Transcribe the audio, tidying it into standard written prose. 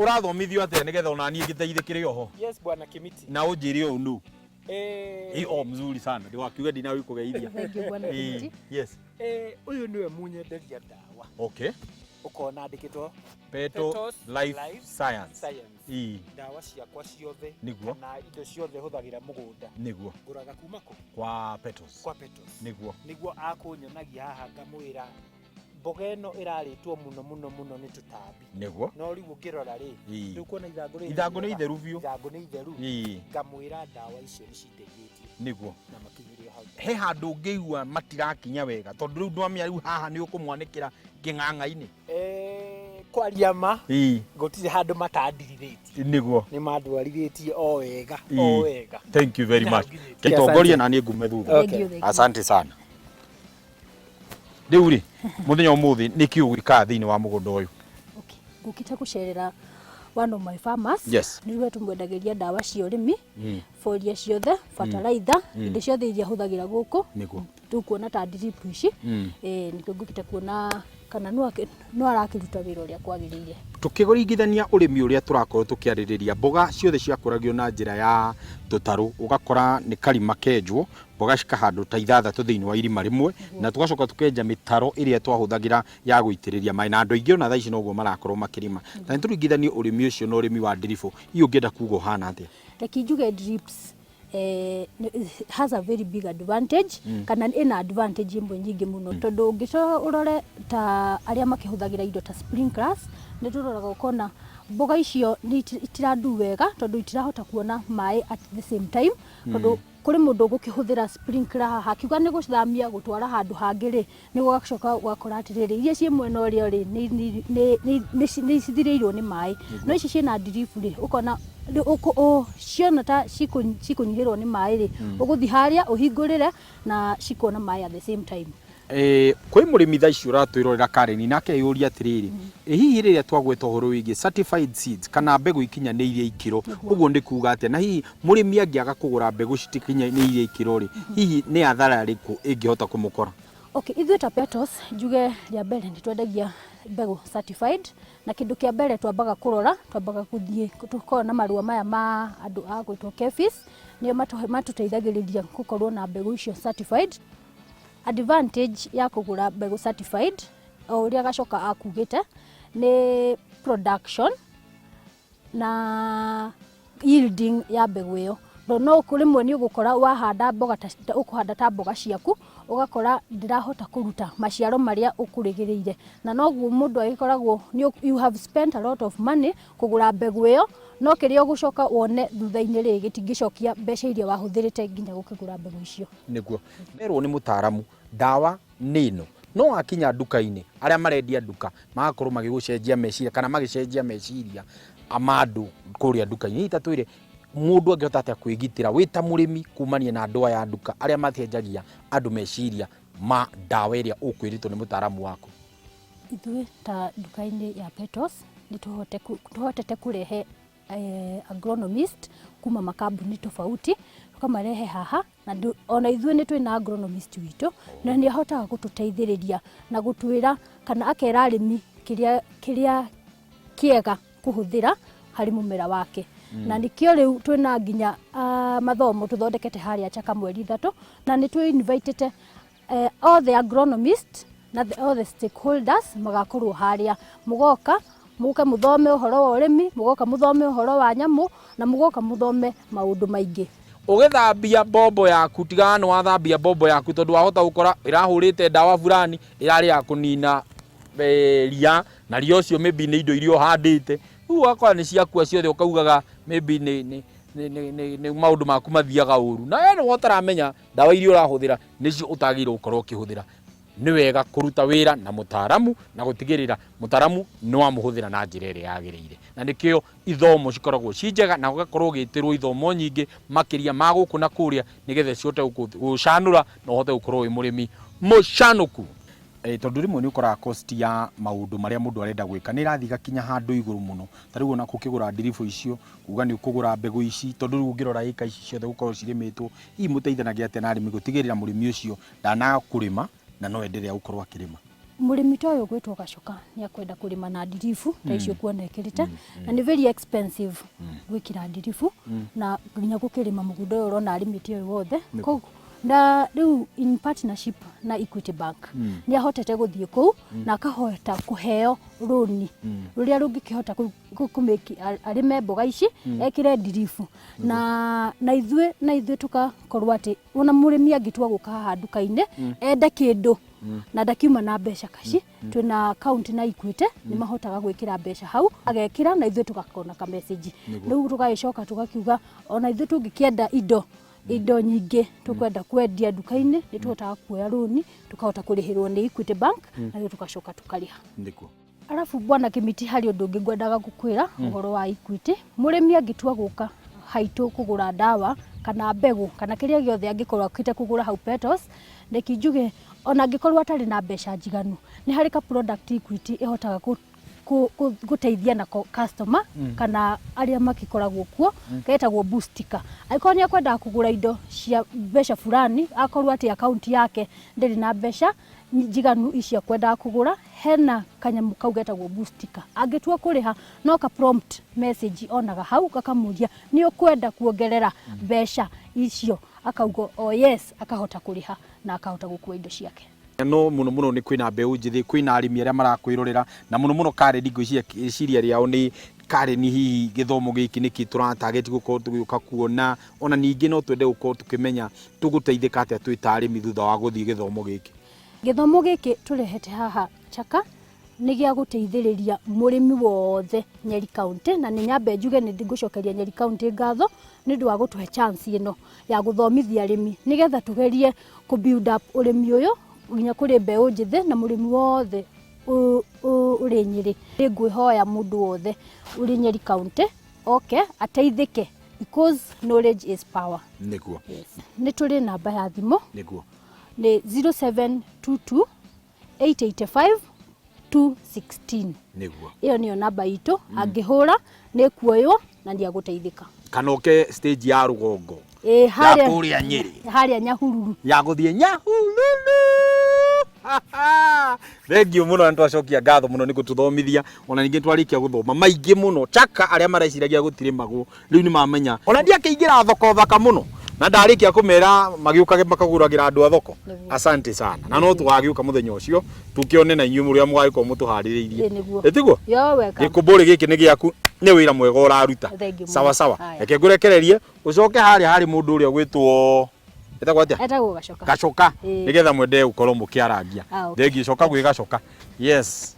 urathomithio atia nigetha ona nie ngiteithikire oho? Yes bwana Kimiti. Na unjiri o nu. Mzuri sana. Ndio wakiuga ndina wikugeithia. Thank you bwana Kimiti. Yes. Uyu niwe munyenderia dawa. Okay. Ukona andikitwo Petos Life Science. Dawa ciakwa ciothe niguo na indo ciothe huthagira mugunda niguo nguraga kuma ku kwa Petos niguo akunyonagia haha ngamwira mboga ino iraritwo muno ni tutambi niguo no riu ngirora ri riu kuona ithangu ni itheru biu ngamwira dawa icio ni cindeithĩtie niguo na makinyirio hau he handu ngĩigua matirakinya wega tondu riu ndwamia riu haha ni ukumwanĩkĩra kĩng'ang'a-inĩ kwaria ma gutire handu matandirithĩtie niguo ni mandwarithĩtie o wega thank you very much ketongoria na ni ngume thutha asante sana riu ri muthenya umuthi ni ki ugwika thiini wa mugunda uyu ngukite gucerera one of my farmers niwe tumwendagiria dawa cia ũrĩmi folia ciothe fertilizer indo ciothe iria huthagira guku niguo tukuona ta drip ici niko ngukite kuona kana no arakiruta wĩra ũrĩa kwagĩrĩire tukigũringithania ũrĩmi ũrĩa tũrakorwo tũkĩarĩrĩria mboga ciothe ciakũragio na njĩra ya tũtarũ ugakora nĩ karima kenjwo mboga cikahandwo ta ithathatũ thĩinĩ wa irima rĩmwe na tugacoka tukenja mĩtaro ĩrĩa twahũthagĩra ya gũitĩrĩria maĩ na andũ aingĩ ona thaa ici noguo marakorwo makĩrĩma na nĩtũringithanie ũrĩmi ũcio na ũrĩmi wa ndiribo iyo ũngĩenda kuga ũhana atĩa reke njuge drips has a very big advantage kana ina advantage imwe nyingi muno tondu ungico urore ta aria makihuthagira indo ta sprinklers ni turoraga ukona mboga icio ni itirandu wega tondu itirahota kuona mai at the same time tondu kuri mundu gukihuthira sprinkler haha kiuga ni guthamia gutwara handu hangiri ni gugacoka gwakora atiriri iria cie mwena uria ri ni cithirirwo ni mai no ici ciena drip ri ukona ciona ta cikunyihirwo ni mai ri uguthi haria uhingurire na cikona mai at the same time kwĩ mũrĩmi thaa ici ũratwĩrorera Karen nake yũria atĩrĩrĩ hihi rĩrĩa twagweta ũhoro wĩgiĩ certified seeds kana mbegũ ikinyanĩirie ikĩro ũguo nĩ kuuga atĩa na hihi mũrĩmi angĩaga kũgũra mbegũ citikinyanĩirie ikĩro rĩ hihi nĩ athara rĩkũ ĩngĩhota kũmũkora ithuĩ ta Petos njuge rĩa mbere nĩ twendagia mbegũ certified na kĩndũ kĩa mbere twambaga kũrora twambaga gũthiĩ tukorwo na marũa maya ma andũ a gwĩtwo KEPHIS nĩo matũteithagĩrĩria gũkorwo na mbegũ icio certified advantage ya kugura mbegũ certified uria gacoka akugite ni production na yielding ya mbegũ iyo no kurimwe ni ugukora wahanda mboga ta ukuhanda ta mboga ciaku ugakora ndirahota kuruta maciaro maria ukurigiriire na noguo mundu agikoragwo you have spent a lot of money kugura mbegũ iyo no kiria gucoka wone thutha-inĩ rĩ gĩtingĩcokia mbeca iria wahuthirite nginya gukigura mbegũ icio niguo merwo ni mutaaramu dawa nino no akinya duka-inĩ aria marendia duka magakorwo magigucenjia meciria kana magicenjia meciria amandu kuria duka-inĩ itatwire mundu angihota atia kwigitira wita mũrĩmi kumania na andũ aya duka aria mathenjagia andu meciria ma dawa iria ukwiritwo ni mutaaramu wako ithuĩ ta duka-inĩ ya Petos ni tuhotete kurehe agronomist kuma makambuni tofauti tukamarehe haha na ona ithuĩ ni twina agronomist witũ na ni ahotaga gututeithĩrĩria na gutwira kana akera arĩmi kiria kiega kuhuthira hari mumera wake na nikio riu twina nginya mathomo tuthondekete haria Chaka mweri 3 na ni twi invited all the agronomists na all the stakeholders magakorwo haria mugoka muke muthome uhoro wa urimi mugoka muthome uhoro wa nyamu na mugoka muthome maundu maingi ugithambia bombo yaku tigana wathambia bombo yaku tondu wahota gukora irahurite dawa fulani irari ya kunina ria na rio cio maybe ni indo irio handite akora ni ciakua ciothe ukaugaga maybe ni maundu maku mathiaga uru na wewe wotaramenya dawa irio urahuthira nicio utagirwo ukorwo ukihuthira ni wega kuruta wira na mutaaramu na gutigirira mutaaramu no amuhuthira na njira ĩrĩa yagĩrĩire na nikio ithomo cikoragwo cinjega na gugakorwo gitirwo ithomo nyingĩ makiria ma gũkũ na kũria nigetha ciote gucanũra na uhote gukorwo wi mũrĩmi mũcanuku tondu rimwe ni ukoraga cost ya maundu maria mundu arenda gwika ni irathi gakinya handu iguru muno tariu ona kukigura ndiribo icio kuga ni ukugura mbegu ici tondu riu ngirora ika ici ciothe gukorwo cirimitwo imuteithanagia ate na arimi gutigirira murimi ucio ndana kurima na no endelea gukorwo akirima murimi ta uyu gwitwo Gacoka ni akwenda kurima na ndirifu ta icio kuona ikirite na ni very expensive gwikira ndirifu na nginya gukirima mugunda uyu urona arimite uyu wothe koguo na riu in partnership na Equity Bank ni ahotete guthie kou na akahota kuheo roni ruria rungikihota kumeki arime mboga ici ekire ndirifu na ithuĩ tukakorwo ati ona murimi angitua guka haha nduka-inĩ ende kindu na ndakiuma na mbeca kaci twina account na Equity ni mahotaga gwikira mbeca hau agekira na ithuĩ tugakona ka message riu tugagicoka tugakiuga ona ithuĩ tungikienda indo nyingi tukwenda kwendia nduka-inĩ ni tuhotaga kuoya roni tukahota kurihirwo ni Equity Bank na tugacoka tukariha ndiko. Alafu bwana Kimiti hari undu ungi ngwendaga gukwira uhoro wa Equity murimi angitua guka haitu kugura dawa kana mbegu kana kiria giothe angikorwo akite kugura hau Petos ndekinjuge ona angikorwo atari na mbeca njiganu ni hari ka product Equity ihotaga guteithia na customer kana aria makikoragwo kuo getagwo boostika aikorwo ni akwenda kugura indo cia mbeca fulani akorwo ati account yake ndiri na mbeca njiganu icio kwenda kugura hena kanyamu kau getagwo boostika angitua kuriha no ka prompt message onaga hau gakamuria ni ukwenda kuongerera mbeca icio akaugo oh yes akahota kuriha na akahota gukua indo ciake. No muno ni kwina mbeu njithi kwina arimi aria marakwirorera na muno kare ndingo ciria riao ni kare ni hihi githomo giki niki turatarget gukorwo tugiuka kuona ona ningi no twende gukorwo tukimenya tuguteithika atia twita arimi thutha wa guthii githomo giki. Githomo giki turehete haha Chaka ni gia guteithiriria murimi wothe Nyeri County na ni nyambe njuge ni ndigucokeria Nyeri County ngatho ni ndu wa gutuhe chance ino ya guthomithia arimi nigetha tugerie ku build up urimi uyu nginya kuri mbeu njithi na murimi wothe uri Nyeri ngwihoya mundu wothe uri Nyeri County okay ateithike because knowledge is power niguo. Yes ni turi namba ya thimo niguo ni 0722 885 216 niguo iyo niyo namba itu angihura ni kuoywo na ndia guteithika kanoke stage ya rugongo haria kuria Nyeri haria Nyahururu ya guthie Nyahururu. Thengio muno antu acokia ngatho muno ni gututhomithia ona ningi twarikia guthoma maingi muno Chaka aria maraiciragia gutire magu riu ni mamenya ona ndia kiingira thoko thaka muno na ndarikia kumera magiukage makaguragira andu a thoko. Asante sana na no tugagiuka muthenya ucio tukione na inyu muria mwagiko mutuhaririirie etiguo yo weka gikumburi giki ni giaku ni wira mwega uraruta sawa reke ngurekererie ucoke hari mundu uria gwitwo etagwo atia etagwo Gacoka nigetha mwende ukorwo mukiaragia thengi coka gwi Gacoka yes.